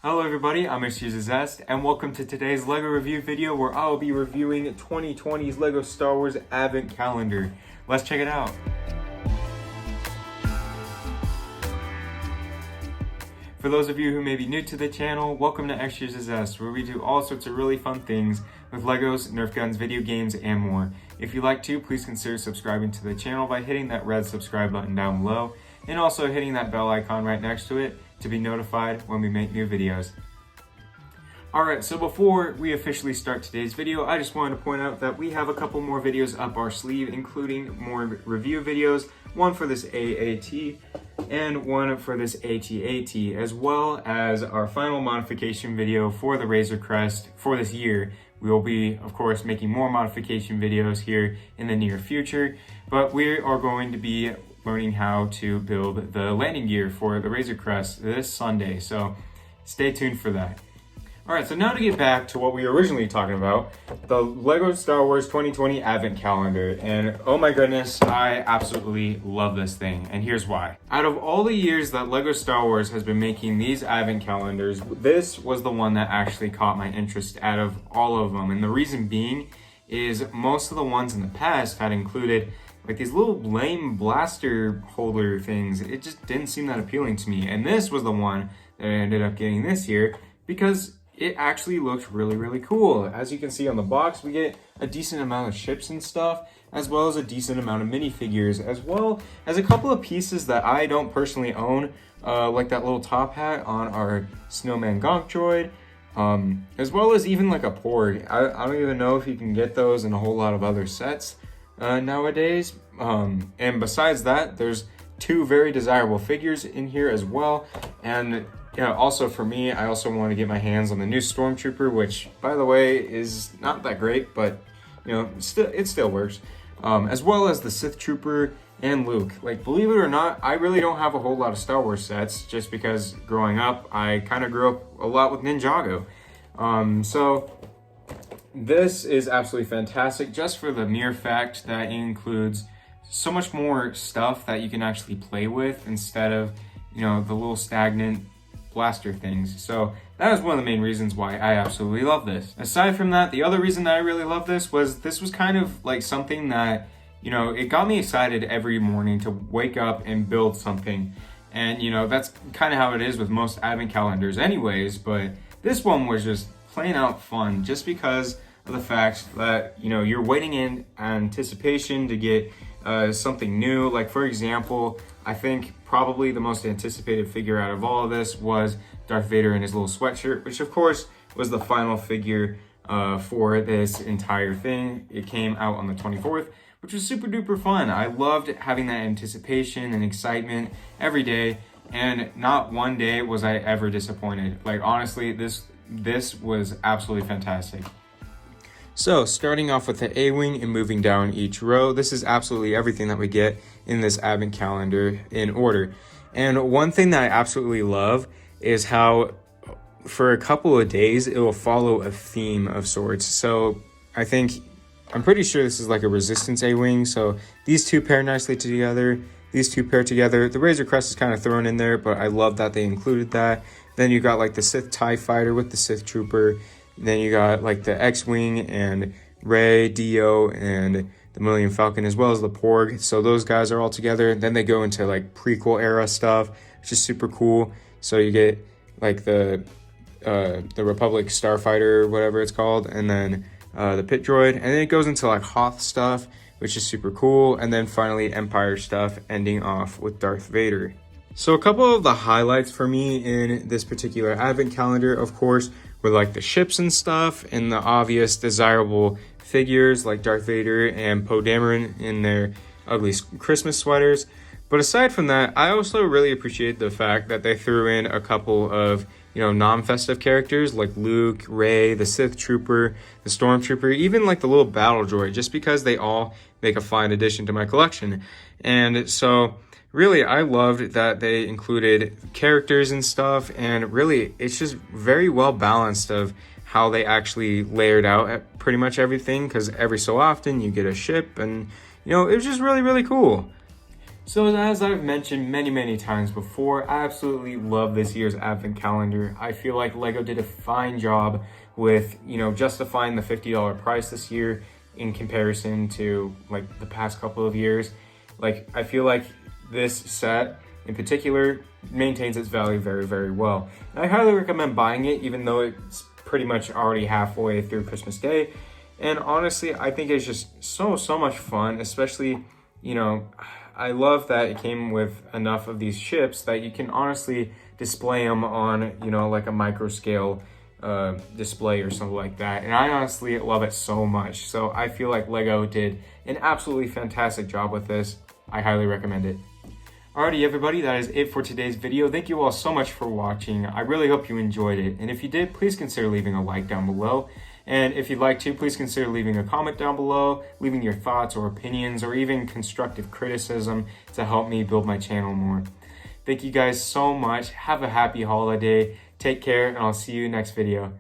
Hello everybody, I'm Excuse Zest, and welcome to today's LEGO review video where I'll be reviewing 2020's LEGO Star Wars Advent Calendar. Let's check it out. For those of you who may be new to the channel, welcome to Excuse Zest, where we do all sorts of really fun things with Legos, Nerf guns, video games, and more. If you'd like to, please consider subscribing to the channel by hitting that red subscribe button down below, and also hitting that bell icon right next to it to be notified when we make new videos. Alright, so before we officially start today's video, I just wanted to point out that we have a couple more videos up our sleeve, including more review videos, one for this AAT and one for this AT-AT, as well as our final modification video for the Razor Crest for this year. We will be, of course, making more modification videos here in the near future, but we are going to be learning how to build the landing gear for the Razor Crest this Sunday, so stay tuned for that. Alright, so now to get back to what we were originally talking about, the LEGO Star Wars 2020 Advent Calendar, and oh my goodness, I absolutely love this thing, and here's why. Out of all the years that LEGO Star Wars has been making these Advent Calendars, this was the one that actually caught my interest out of all of them, and the reason being is most of the ones in the past had included like these little lame blaster holder things. It just didn't seem that appealing to me. And this was the one that I ended up getting this year because it actually looked really, really cool. As you can see on the box, we get a decent amount of ships and stuff, as well as a decent amount of minifigures, as well as a couple of pieces that I don't personally own, like that little top hat on our Snowman Gonk droid, as well as even like a Porg. I don't even know if you can get those in a whole lot of other sets nowadays. And besides that, there's two very desirable figures in here as well. And also for me, I also want to get my hands on the new Stormtrooper, which by the way is not that great, but it still works. As well as the Sith Trooper and Luke. Like, believe it or not, I really don't have a whole lot of Star Wars sets, just because growing up, I kind of grew up a lot with Ninjago. So this is absolutely fantastic, just for the mere fact that it includes so much more stuff that you can actually play with instead of, the little stagnant blaster things. So that is one of the main reasons why I absolutely love this. Aside from that, the other reason that I really love this was kind of like something that, it got me excited every morning to wake up and build something. And, that's kind of how it is with most advent calendars anyways, but this one was just plain out fun just because of the fact that, you're waiting in anticipation to get something new. Like, for example, I think probably the most anticipated figure out of all of this was Darth Vader in his little sweatshirt, which of course was the final figure for this entire thing. It came out on the 24th, which was super duper fun. I loved having that anticipation and excitement every day, and not one day was I ever disappointed. Like, honestly, this was absolutely fantastic. So, starting off with the A-Wing and moving down each row, this is absolutely everything that we get in this advent calendar in order. And one thing that I absolutely love is how for a couple of days, it will follow a theme of sorts. So, I'm pretty sure this is like a Resistance A-Wing. So, these two pair nicely together. These two pair together. The Razor Crest is kind of thrown in there, but I love that they included that. Then you got like the Sith TIE Fighter with the Sith Trooper. Then you got like the X-Wing and Rey, Dio, and the Millennium Falcon, as well as the Porg. So those guys are all together. Then they go into like prequel era stuff, which is super cool. So you get like the Republic Starfighter, whatever it's called, and then the Pit Droid. And then it goes into like Hoth stuff, which is super cool. And then finally Empire stuff, ending off with Darth Vader. So a couple of the highlights for me in this particular advent calendar, of course, were like the ships and stuff and the obvious desirable figures like Darth Vader and Poe Dameron in their ugly Christmas sweaters. But aside from that, I also really appreciate the fact that they threw in a couple of, non-festive characters like Luke, Rey, the Sith Trooper, the Stormtrooper, even like the little battle droid, just because they all make a fine addition to my collection. And so really, I loved that they included characters and stuff, and really, it's just very well balanced of how they actually layered out pretty much everything, because every so often you get a ship, and, it was just really, really cool. So as I've mentioned many times before, I absolutely love this year's advent calendar. I feel like LEGO did a fine job with, justifying the $50 price this year in comparison to like the past couple of years. Like, I feel like this set in particular maintains its value very well. And I highly recommend buying it, even though it's pretty much already halfway through Christmas Day. And honestly, I think it's just so much fun, especially, I love that it came with enough of these ships that you can honestly display them on, like a micro scale display or something like that. And I honestly love it so much. So I feel like LEGO did an absolutely fantastic job with this. I highly recommend it. Alrighty everybody, that is it for today's video. Thank you all so much for watching. I really hope you enjoyed it. And if you did, please consider leaving a like down below. And if you'd like to, please consider leaving a comment down below, leaving your thoughts or opinions or even constructive criticism to help me build my channel more. Thank you guys so much. Have a happy holiday. Take care, and I'll see you next video.